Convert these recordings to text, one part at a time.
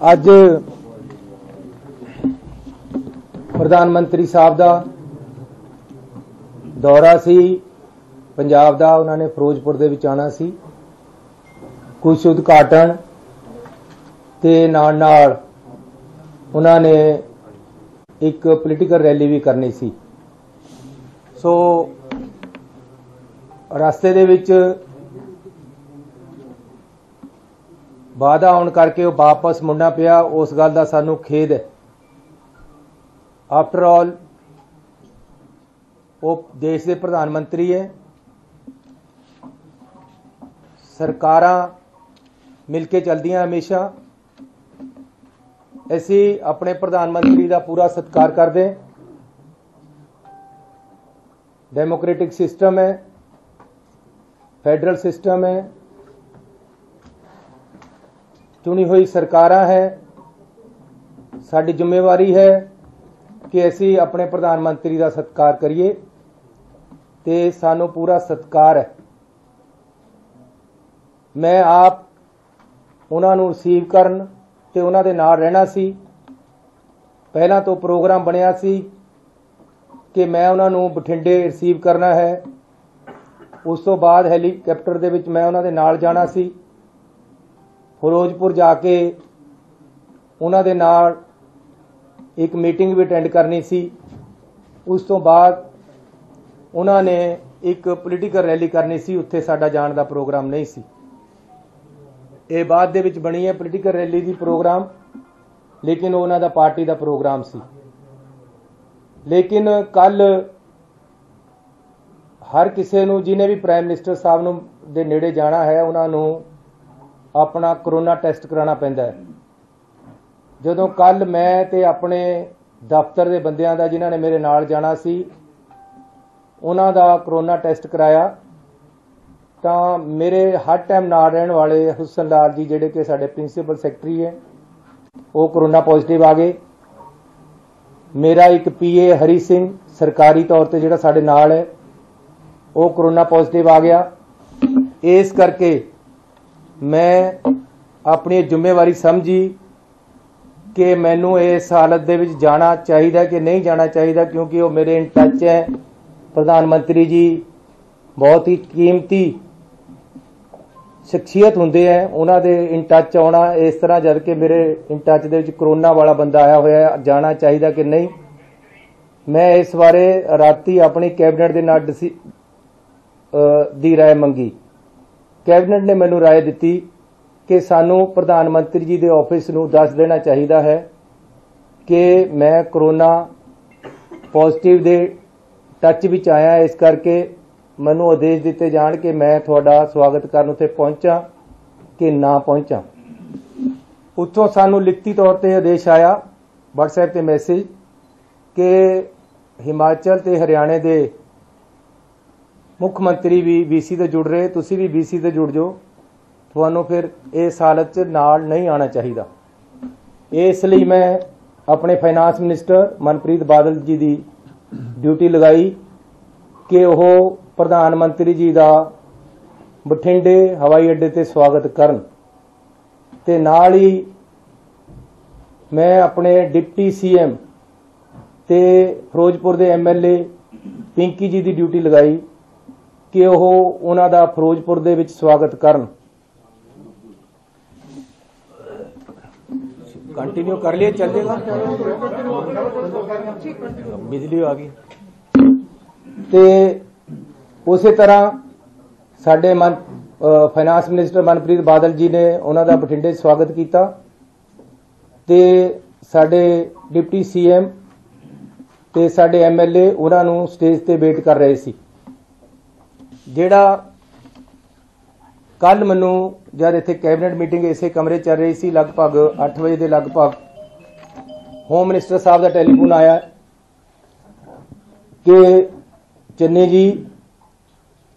ਅੱਜ प्रधानमंत्री साहब का दौरा सी पंजाब का। उन्होंने फिरोजपुर दे विच आना सी, कुछ उद्घाटन ते नाल उन्होंने एक पोलीटिकल रैली भी करनी सी। सो रास्ते दे विच बाधा होने करके वो वापस मुड़ना पिया। उस गल का सानू खेद है। आफ्टर ऑल वो देश के प्रधानमंत्री है। सरकारां मिलके चलदियां हमेशा। असी अपने प्रधानमंत्री का पूरा सत्कार करते। डेमोक्रेटिक सिस्टम है, फेडरल सिस्टम है, चुनी हुई सरकारां है। साडी जिम्मेवारी है कि असी अपने प्रधानमंत्री का सत्कार करिए ते सानू पूरा सत्कार है। मैं आप उन्होंने रिसीव करन ते उन्हां दे नाल रहना सी। पहला तो प्रोग्राम बनिया सी कि मैं उन्होंने बठिंडे रिसीव करना है। उस तो बाद हैलीकैप्टर दे विच मैं उन्हां दे नाल जाना सी। फिरोजपुर जाके उन्हां दे नाल एक मीटिंग भी अटेंड करनी सी। उस तो बाद उन्होंने एक पोलीटिकल रैली करनी सी। उत्थे साडा जाण दा प्रोग्राम नहीं सी। ये बाद दे विच बनी है पोलीटिकल रैली दी प्रोग्राम, लेकिन उन्हां दा पार्टी दा प्रोग्राम सी। लेकिन कल हर किसी नूं जिन्हें भी प्राइम मिनिस्टर साहब नूं दे नेड़े जाना है उन्हां नूं अपना कोरोना टेस्ट कराना पैंदा है। जदों कल मैं ते अपने दफ्तर के बंदियां दा जिन्हां ने मेरे नाल जाना सी उन्हां दा कोरोना टेस्ट कराया तो मेरे हर टाइम नाल रहने वाले हुसन लाल जी जिहड़े कि साडे प्रिंसीपल सैकटरी है वो कोरोना पॉजिटिव आ गए। मेरा एक PA हरी सिंह सरकारी तौर पर जिहड़ा साडे नाल है वो कोरोना पॉजिटिव आ गया। इस करके मैं अपनी जिम्मेवारी समझी कि मैनू इस हालत दे विच जाना चाहिए कि नहीं जाना चाहिए, क्योंकि वो मेरे इन टच है। प्रधानमंत्री जी बहुत ही कीमती शख्सियत होंदे हैं, उन्हां दे इन टच आना इस तरह जद कि मेरे in touch they which corona वाला बंदा आया होया, जाना चाहिए कि नहीं। मैं इस बारे राती अपनी कैबिनेट दे नाल दी राय मंगी। कैबिनेट ने मैनू राय दी कि सानू प्रधानमंत्री जी के ऑफिस नूं दस देना चाहिए है कि मैं कोरोना पॉजिटिव दे टच विच आया। इस करके मैनू आदेश दिते जाण कि मैं तुहाडा स्वागत करन उत्थे पहुंचा कि ना पहुंचा। उत्थों सानू लिखती तौर पर आदेश आया WhatsApp ते मैसेज कि हिमाचल ते हरियाणे दे मुख मंत्री भी BC ते जुड़ रहे, तुसी भी BC ते जुड़ जाओ, ਤੁਹਾਨੂੰ फिर इस हालत च नाल नहीं आना चाहिए। इसलिए मैं अपने फाइनांस मिनिस्टर मनप्रीत बादल जी की ड्यूटी लगाई कि वह प्रधानमंत्री जी का बठिंडे हवाई अड्डे ते स्वागत करन ते नाल ही मैं अपने डिप्टी CM ते फिरोजपुर के MLA पिंकी जी की ड्यूटी लगाई कि वह उन्हां दा फिरोजपुर दे विच स्वागत करन। कंटिन्यू कर लिए चल जाएगा। बिजली आ गई ते उस तरह साडे फाइनांस मिनिस्टर मनप्रीत बादल जी ने उन्हां दा बठिंडे स्वागत किया ते साडे डिप्टी CM ते साडे MLA उन्हां नूं स्टेज ते वेट कर रहे सी। जिहड़ा कल मैनू जब इत्थे कैबिनेट मीटिंग इसे कमरे चल रही सी, लगभग 8 बजे के लगभग होम मिनिस्टर साहब का टैलीफोन आया कि चन्नी जी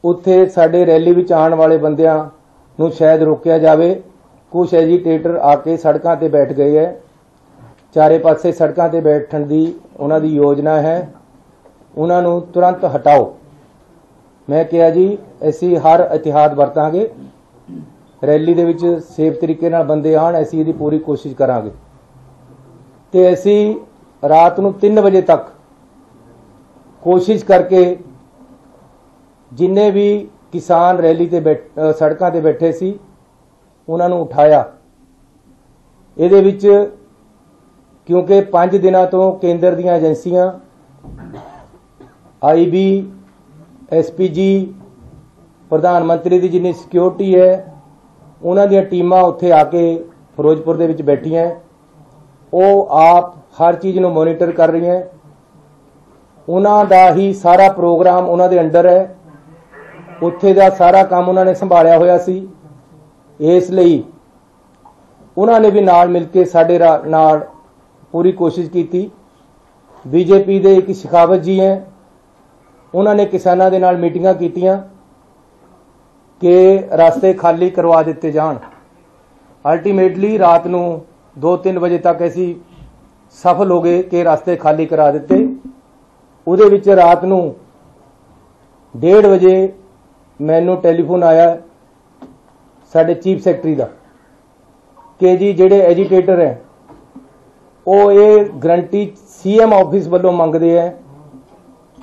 उत्थे साडे रैली विच आने वाले बंदियां नूं शायद रोकिया जाए। कुछ एजीटेटर आके सड़कों ते बैठ गए है, चारे पासे सड़कों ते बैठण दी उन्हां दी योजना है, उन्हां नूं तुरंत हटाओ। मैं कहा जी असी हर एहतियात वरतांगे, रैली दे विच सेफ तरीके नाल बंदे आण, असीं इहदी पूरी कोशिश करांगे। ते असीं रात नूं 3 वजे तक कोशिश करके जिन्ने भी किसान रैली ते सड़कां ते बैठे सी उन्हां नूं उठाया। इहदे विच क्योंकि 5 दिनां तो केंद्र दीआं एजेंसियां IB SPG प्रधानमंत्री की जिन्नी सिक्योरिटी है उन्हां दीआं टीमां उत्थे आके फिरोजपुर दे विच बैठियां, वो आप हर चीज़ नूं मोनीटर कर रही हैं। उन्हां दा ही सारा प्रोग्राम उन्हां दे अंडर है, उत्थे दा सारा काम उन्हां ने संभालिया होया सी। इसलिए उन्होंने भी नाल मिल के साडे नाल पूरी कोशिश की। बीजेपी दे एक शेखावत जी हैं, उन्होंने किसानों के नाल मीटिंगां कीतियां कि रास्ते खाली करवा दिते जाण। अल्टीमेटली रात नूं 2-3 बजे तक ऐसी सफल हो गए कि रास्ते खाली करा दिते। उहदे विच रात नूं 1:30 बजे मैनू टैलीफोन आया साडे चीफ सैकटरी का कि जी जिहड़े एजीटेटर है वो ये गारंटी CM ऑफिस वालों मंगते हैं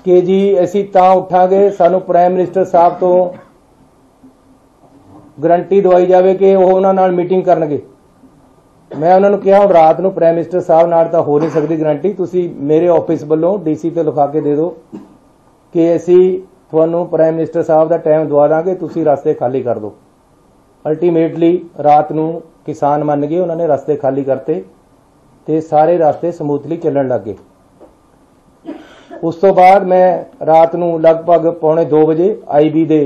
कि जी असीं तां उठांगे, सानू प्राइम मिनिस्टर साहब तो गारंटी दवाई जाए कि वो उन्हां नाल मीटिंग करनगे। मैं उन्होंने कहा हुण रात नूं प्राइम मिनिस्टर साहब नाल तां हो नहीं सकती गारंटी, तुसीं मेरे ऑफिस वालों DC ते लिखा के दे दो कि असीं तुहानूं प्राइम मिनिस्टर साहब का टाइम दवा दांगे, तुसीं रास्ते खाली कर दो। अल्टीमेटली रात नूं किसान मन गए, उन्होंने रास्ते खाली करते ते सारे रास्ते समूथली चलण लग गए। उस तो बाद मैं रात नूं लगभग 1:45 बजे IB दे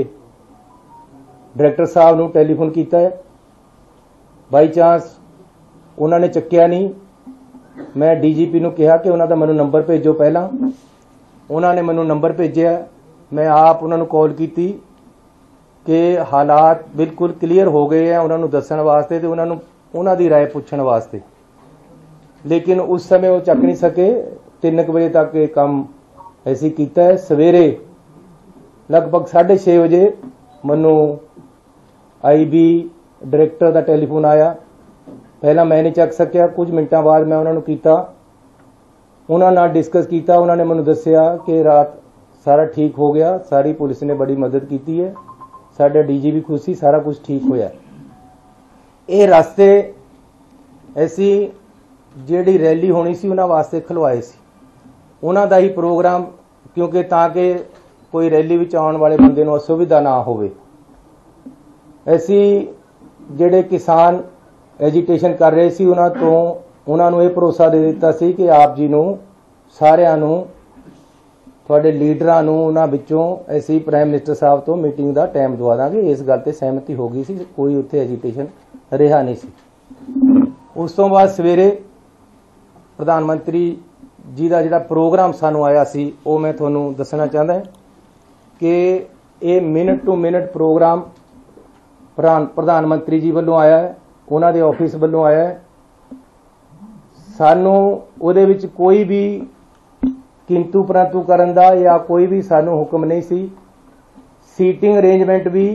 डायरैक्टर साहब नूं टैलीफोन किया है। बाई चांस उन्होंने चक्या नहीं, मैं DGP नूं कहा कि उन्हों दा मैनूं नंबर भेजो। पहला उन्होंने मैनूं नंबर भेजिया, मैं आप उन्होंने कॉल की कि हालात बिल्कुल क्लीयर हो गए हैं उन्होंने दस्सण वास्ते ते उन्हों दी राय पुछण वास्ते, लेकिन उस समय वो चक नहीं सके। 3 बजे तक ये काम ऐसी किया है। सवेरे लगभग 6:30 बजे मैनू IB डायरैक्टर का टैलीफोन आया। पहला मैं नहीं चक सकिया, कुछ मिनटों बाद मैं उन्होंने किया, उन्होंने डिस्कस किया। उन्होंने मैनू दस्सिया कि रात सारा ठीक हो गया, सारी पुलिस ने बड़ी मदद की है, साडा DG भी खुश सी, सारा कुछ ठीक होया। ये रास्ते ऐसी जिहड़ी रैली होनी सी उन्हां वास्ते खलवाए सी, उन्हां दा ही प्रोग्राम, क्योंकि ताकि कोई रैली विच आउण वाले बंदे नूं असुविधा ना होवे। ऐसी जिहड़े किसान एजीटेशन कर रहे सी उन्हां नूं इह भरोसा दे दित्ता सी कि आप जी नूं सारिआं नूं तुहाडे लीडरां नूं उन्हां विचों असीं प्राइम मिनिस्टर साहब तो मीटिंग का टाइम दवा दांगे। इस गल ते सहमति हो गई सी, कोई उत्थे एजीटेशन रहा नहीं सी। उस तो बाद सवेरे प्रधानमंत्री जी का जिहड़ा प्रोग्राम सानू आया सी वो मैं तुहानूं दसना चाहता कि ये मिनट टू मिनट प्रोग्राम प्रधानमंत्री जी वालों आया है, उन्हां दे ऑफिस वालों आया है। सानू उहदे विच कोई भी किंतु परंतु करन दा या कोई भी सानू हुक्म नहीं सी। सीटिंग अरेंजमेंट भी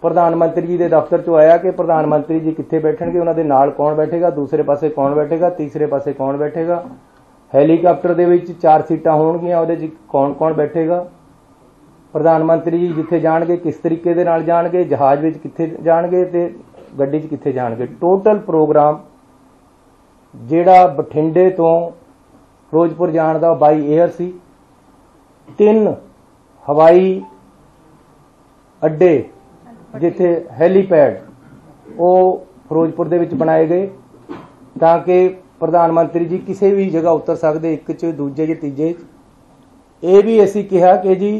प्रधानमंत्री जी के दफ्तर चो आया कि प्रधानमंत्री जी कित्थे बैठणगे, उन्हां दे नाल कौन बैठेगा, दूसरे पासे कौन बैठेगा, तीसरे पासे कौन बैठेगा, हैलीकाप्टर दे विच 4 सीटां होणगियां, उहदे च कौन कौन बैठेगा, प्रधानमंत्री जी जिथे जाणगे किस तरीके दे नाल जाणगे, जहाज विच कित्थे जाणगे ते गड्डी च कित्थे जाणगे। टोटल प्रोग्राम जिहड़ा बठिंडे तो फिरोजपुर जाण दा बाई एयर सी। 3 हवाई अड्डे जिथे हैलीपैड वो फिरोजपुर दे विच बनाए गए ताकि प्रधानमंत्री जी किसी भी जगह उतर सकते, एक च दूजे च तीजे च। ये भी असीं कहा कि जी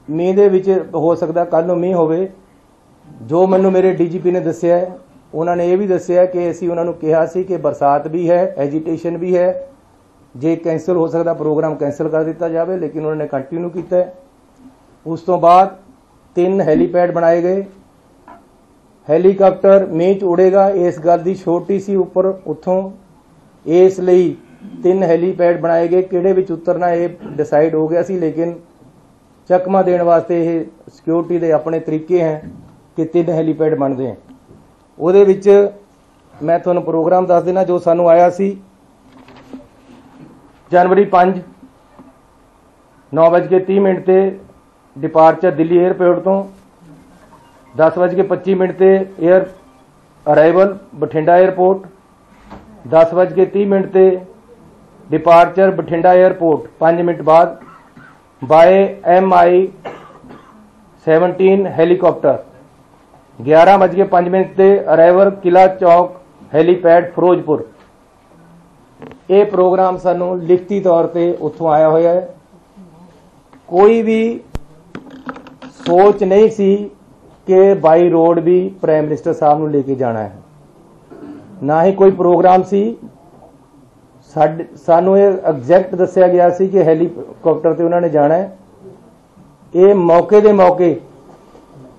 मींह दे विच हो सकता कल नूं मींह होवे। जो मैनूं मेरे DGP ने दस्सिया है, उन्होंने ये भी दस्सिया कि असीं उन्हां नूं कहा सी कि बरसात भी है, एजीटेशन भी है, जे कैंसल हो सकता प्रोग्राम कैंसल कर दिता जाए, लेकिन उन्होंने कंटिन्यू किया है। उस तो बाद 3 हैलीपैड बनाए गए। हैलीकाप्टर मींह च उड़ेगा, इस गल की छोटी सी उपर उतों, इसलिए 3 हैलीपैड बनाए गए। किहड़े विच उतरना ये डिसाइड हो गया सी, लेकिन चकमा देने वास्ते ये सिक्योरिटी के अपने तरीके हैं कि 3 हैलीपैड बनते हैं। ਉਹਦੇ ਵਿੱਚ मैं ਤੁਹਾਨੂੰ प्रोग्राम दस देना जो सानू आया सी जनवरी 5 9:30 ते डिपार्चर दिल्ली एयरपोर्ट तो 10:25 ते एयर अराइवल बठिंडा एयरपोर्ट 10:30 ते डिपार्चर बठिंडा एयरपोर्ट 5 मिनट बाद बाय MI-17 हेलीकॉप्टर 11:05 ते अराइवल किला चौक हैलीपैड फिरोजपुर। ये प्रोग्राम सानू लिखती तौर पे उत्थों आया होया है। कोई भी सोच नहीं सी कि बाई रोड भी प्राइम मिनिस्टर साहब नू लेके जाना है, ना ही कोई प्रोग्राम सी। सानू ये एग्जैक्ट दस्या गया सी कि हैलीकॉप्टर ते उन्होंने जाना है। ये मौके दे मौके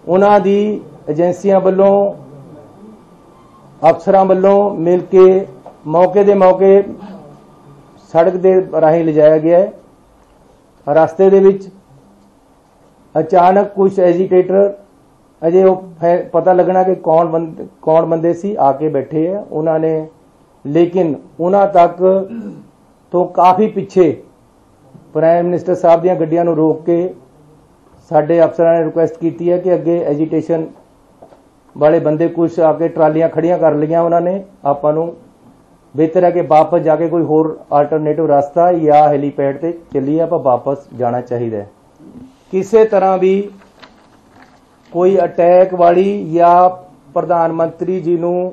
उन्हां दी एजेंसियां वालों अफसरां वालों मिल के मौके दे मौके सड़क दे राही ले जाया गया है। रास्ते दे विच अचानक कुछ एजिटेटर अजे पता लगना कि कौन बंदे सी आके बैठे है उन्होंने, लेकिन उन्हां तक तो काफ़ी पिछे प्राइम मिनिस्टर साहब दीयां गड्डियां नूं रोक के साडे अफसरां ने रिक्वेस्ट की है कि अगे एजिटेशन वाले बंदे कुछ आके ट्रालियां खड़ियां कर लिया उन्होंने। आपां नूं बेहतर है कि वापस जाके कोई होर आल्टरनेटिव रास्ता या हैलीपैड ते चलिए आप वापस जाना चाहिए। किसी तरह भी कोई अटैक वाली या प्रधानमंत्री जी नूं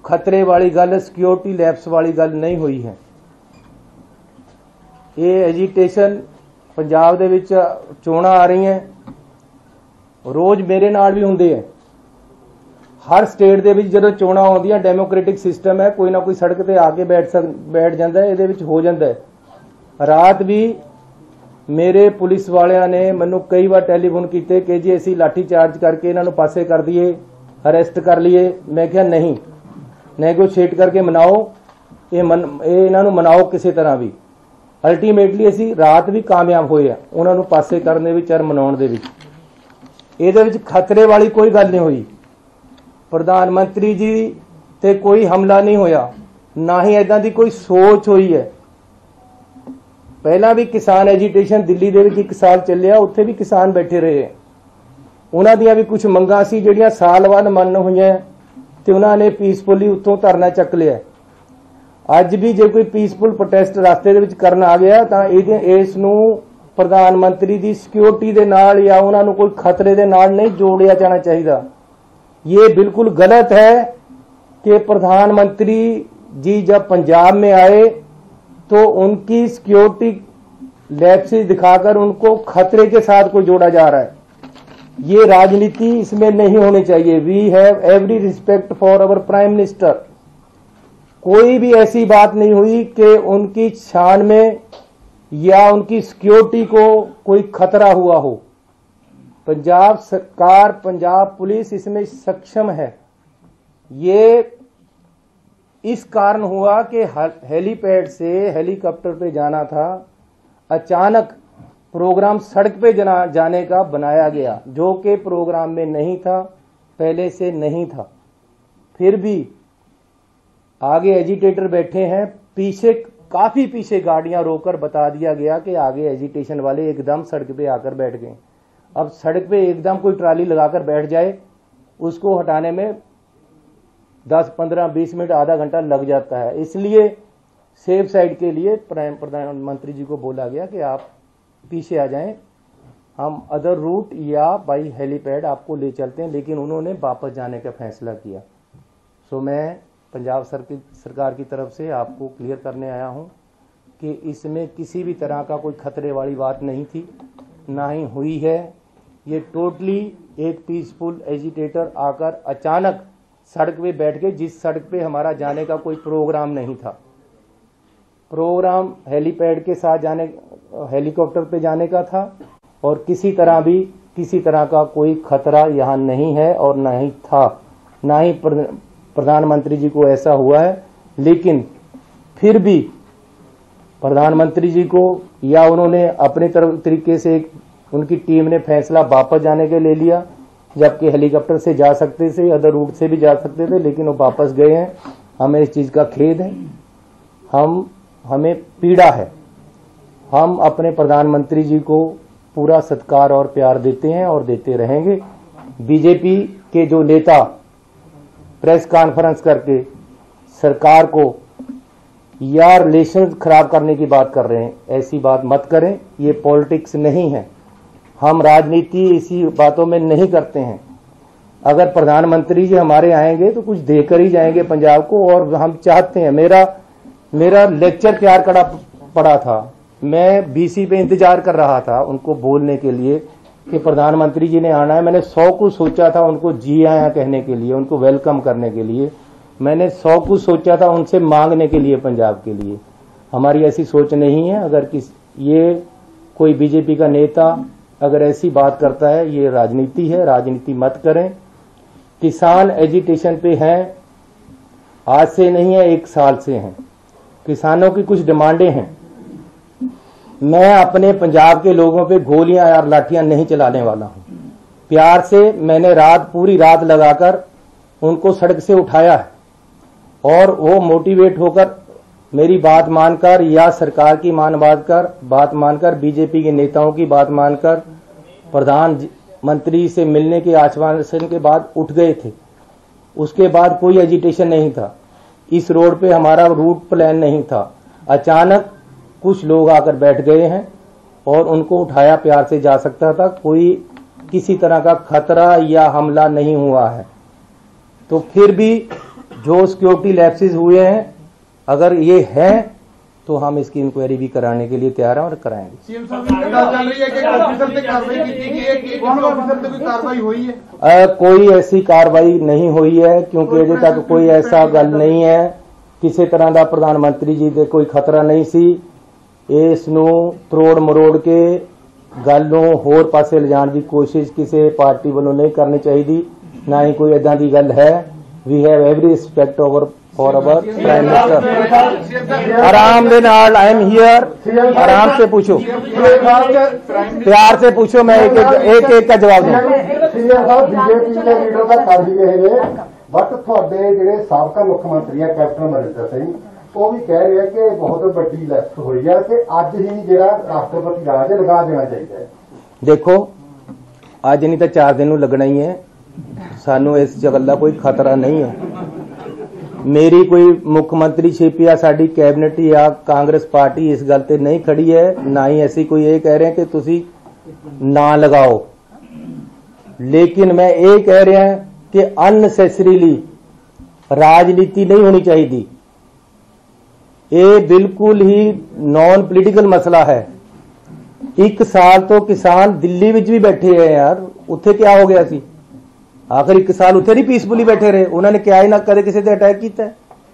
खतरे वाली गल, सिक्योरिटी लैप्स वाली गल नहीं हुई है। ये एजिटेशन पंजाब दे विच चोणां आ रही हैं, रोज़ मेरे नाल भी हुंदे है। हर स्टेट दे विच जदों चोणां आउंदियां डेमोक्रेटिक सिस्टम है, कोई ना कोई सड़क ते आके बैठ जांदा है, इहदे विच हो जांदा है। रात भी मेरे पुलिस वालियां ने मैनूं कई बार टैलीफोन कीते कि जी असीं लाठी चार्ज करके इन्हां नूं पासे कर दईए, अरेस्ट कर लीए। मैं कहा नहीं, नैगोशिएट करके मनाओ, ये इन्हां नूं मनाओ किसी तरह भी। अल्टीमेटली असीं रात भी कामयाब होए आ उन्हां नूं पासे करने विच और मनाउण दे विच। इहदे विच खतरे वाली कोई गल नहीं हुई। प्रधानमंत्री जी ते कोई हमला नहीं होया, ना ही इदां दी कोई सोच हुई है। पहला भी किसान एजिटेशन दिल्ली दे विच 1 साल चलिया, उत्थे भी किसान बैठे रहे, उन्हां दियां भी कुछ मंगां सी जिहड़ियां साल बाद मन होईयां ते उन्हां ने पीसफुली उत्थों धरना चक लिया। अज भी जे कोई पीसफुल प्रोटेस्ट रास्ते दे विच करन आ गया तां इस नूं प्रधानमंत्री दी सिक्योरिटी दे नाल या उन्हां नूं कोई खतरे दे नाल नहीं जोड़िया जाना चाहिए। ये बिल्कुल गलत है कि प्रधानमंत्री जी जब पंजाब में आए तो उनकी सिक्योरिटी लैप्सेस दिखाकर उनको खतरे के साथ को जोड़ा जा रहा है। ये राजनीति इसमें नहीं होनी चाहिए। We have every respect for our prime minister. कोई भी ऐसी बात नहीं हुई कि उनकी शान में या उनकी सिक्योरिटी को कोई खतरा हुआ हो। पंजाब सरकार, पंजाब पुलिस इसमें सक्षम है। ये इस कारण हुआ कि हेलीपैड से हेलीकॉप्टर पे जाना था, अचानक प्रोग्राम सड़क पे जाने का बनाया गया, जो कि प्रोग्राम में नहीं था, पहले से नहीं था। फिर भी आगे एजिटेटर बैठे हैं, पीछे काफी पीछे गाड़ियां रोककर बता दिया गया कि आगे एजिटेशन वाले एकदम सड़क पे आकर बैठ गए। अब सड़क पे एकदम कोई ट्राली लगाकर बैठ जाए, उसको हटाने में 10, 15, 20 मिनट, आधा घंटा लग जाता है। इसलिए सेफ साइड के लिए प्रधानमंत्री जी को बोला गया कि आप पीछे आ जाएं, हम अदर रूट या बाई हेलीपैड आपको ले चलते हैं, लेकिन उन्होंने वापस जाने का फैसला किया। सो मैं पंजाब सरकार की तरफ से आपको क्लियर करने आया हूं कि इसमें किसी भी तरह का कोई खतरे वाली बात नहीं थी, ना ही हुई है। ये टोटली एक पीसफुल एजिटेटर आकर अचानक सड़क पे बैठ गए, जिस सड़क पे हमारा जाने का कोई प्रोग्राम नहीं था। प्रोग्राम हेलीपैड के साथ जाने, हेलीकॉप्टर पे जाने का था, और किसी तरह का कोई खतरा यहाँ नहीं है और ना ही था, ना ही प्रधानमंत्री जी को ऐसा हुआ है। लेकिन फिर भी प्रधानमंत्री जी को या उन्होंने अपने तरीके से उनकी टीम ने फैसला वापस जाने के ले लिया। जबकि हेलीकॉप्टर से जा सकते थे, अदर रूट से भी जा सकते थे, लेकिन वो वापस गए हैं। हमें इस चीज का खेद है, हमें पीड़ा है। हम अपने प्रधानमंत्री जी को पूरा सत्कार और प्यार देते हैं और देते रहेंगे। बीजेपी के जो नेता प्रेस कॉन्फ्रेंस करके सरकार को या रिलेशन खराब करने की बात कर रहे हैं, ऐसी बात मत करें। ये पॉलिटिक्स नहीं है, हम राजनीति इसी बातों में नहीं करते हैं। अगर प्रधानमंत्री जी हमारे आएंगे तो कुछ देकर ही जाएंगे पंजाब को, और हम चाहते हैं। मेरा लेक्चर तैयार करा पड़ा था, मैं बीसी पे इंतजार कर रहा था उनको बोलने के लिए कि प्रधानमंत्री जी ने आना है। मैंने 100 कुछ सोचा था उनको जी आया कहने के लिए, उनको वेलकम करने के लिए। मैंने 100 कुछ सोचा था उनसे मांगने के लिए पंजाब के लिए। हमारी ऐसी सोच नहीं है। अगर ये कोई बीजेपी का नेता अगर ऐसी बात करता है, ये राजनीति है, राजनीति मत करें। किसान एजिटेशन पे हैं, आज से नहीं है, 1 साल से हैं। किसानों की कुछ डिमांडें हैं। मैं अपने पंजाब के लोगों पे गोलियां और लाठियां नहीं चलाने वाला हूं। प्यार से मैंने पूरी रात लगाकर उनको सड़क से उठाया है, और वो मोटिवेट होकर मेरी बात मानकर या सरकार की बात मानकर बीजेपी के नेताओं की बात मानकर प्रधानमंत्री से मिलने के आश्वासन के बाद उठ गए थे। उसके बाद कोई एजिटेशन नहीं था। इस रोड पे हमारा रूट प्लान नहीं था। अचानक कुछ लोग आकर बैठ गए हैं और उनको उठाया, प्यार से जा सकता था। कोई किसी तरह का खतरा या हमला नहीं हुआ है। तो फिर भी जो सिक्योरिटी लैप्सेस हुए हैं, अगर ये है तो हम इसकी इंक्वायरी भी कराने के लिए तैयार हैं और कराएंगे। कोई ऐसी कार्रवाई नहीं हुई है, क्योंकि अजे तक कोई ऐसा गल नहीं है। किसी तरह का प्रधानमंत्री जी दे कोई खतरा नहीं सी। इस त्रोड़ मरोड़ के गल नूं होर पासे लिजाण की कोशिश किसी पार्टी वालों नहीं करनी चाहिए, ना ही कोई इदां दी गल है। We have every respect for our prime minister. आराम दे नाल, आई एम हियर, आराम से पूछो, प्यार से पूछो, मैं एक का जवाब दूं। बीजेपी के लीडर का कर भी रहे हैं, बट थोड़े जिहड़े साबका मुख्यमंत्री है कैप्टन अमरिंदर सिंह, वो भी कह रहे हैं कि बहुत बड़ी लैप्स हुई है कि अज ही जिहड़ा राष्ट्रपति राज लगा देना चाहिए। देखो, अज नहीं तो 4 दिन लगना ही है। सानू इस गल का कोई खतरा नहीं है। मेरी कोई मुख्यमंत्री शिप या साडी कैबिनेट या कांग्रेस पार्टी इस गल ते नहीं खड़ी है, ना ही ऐसी कोई ये कह रहे हैं कि तुसी ना लगाओ। लेकिन मैं ये कह रहा हूं कि अननेसेसरीली राजनीति नहीं होनी चाहिए। ये बिल्कुल ही नॉन पोलिटिकल मसला है। 1 साल तो किसान दिल्ली विच भी बैठे हैं यार, उत्थे क्या हो गया सी? आखिर 1 साल उत्थे नहीं पीसफुली बैठे रहे? उन्होंने क्या ही ना कदे किसी ते अटैक किया।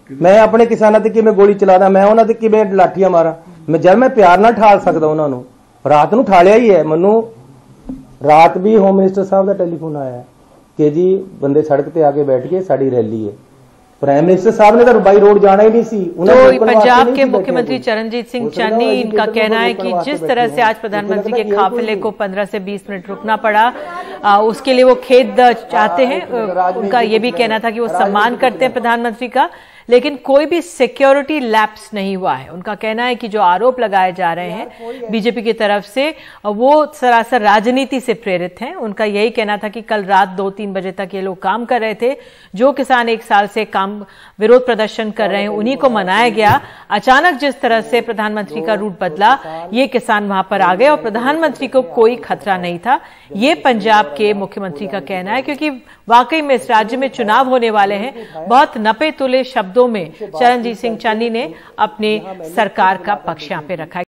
मैं अपने किसानों ते किवें गोली चलादा, मैं उन्हां ते किवें लाठियां मारा? मैं प्यार नाल ठाल सकदा उन्हां नूं। रात नूं ठालिया ही है। मैनूं रात भी होम मिनिस्टर साहब का टेलीफोन आया कि जी बंदे सड़क ते आके बैठ के साड़ी रैली है। प्राइम मिनिस्टर साहब ने तो बाई रोड जाना ही नहीं सी। तो पंजाब के मुख्यमंत्री चरणजीत सिंह चन्नी, इनका कहना है कि जिस तरह से आज प्रधानमंत्री के काफिले को 15 से 20 मिनट रुकना पड़ा, उसके लिए वो खेद चाहते हैं। उनका ये भी कहना था कि वो सम्मान करते हैं प्रधानमंत्री का, लेकिन कोई भी सिक्योरिटी लैप्स नहीं हुआ है। उनका कहना है कि जो आरोप लगाए जा रहे हैं बीजेपी की तरफ से, वो सरासर राजनीति से प्रेरित हैं। उनका यही कहना था कि कल रात 2-3 बजे तक ये लोग काम कर रहे थे। जो किसान 1 साल से विरोध प्रदर्शन कर रहे हैं, उन्हीं को मनाया गया। अचानक जिस तरह से प्रधानमंत्री का रूट बदला, ये किसान वहां पर आ गए और प्रधानमंत्री को कोई खतरा नहीं था। ये पंजाब के मुख्यमंत्री का कहना है, क्योंकि वाकई में इस राज्य में चुनाव होने वाले हैं। बहुत नपे तुले शब्दों में चरणजीत सिंह चन्नी ने अपने सरकार का पक्ष यहां पे रखा है।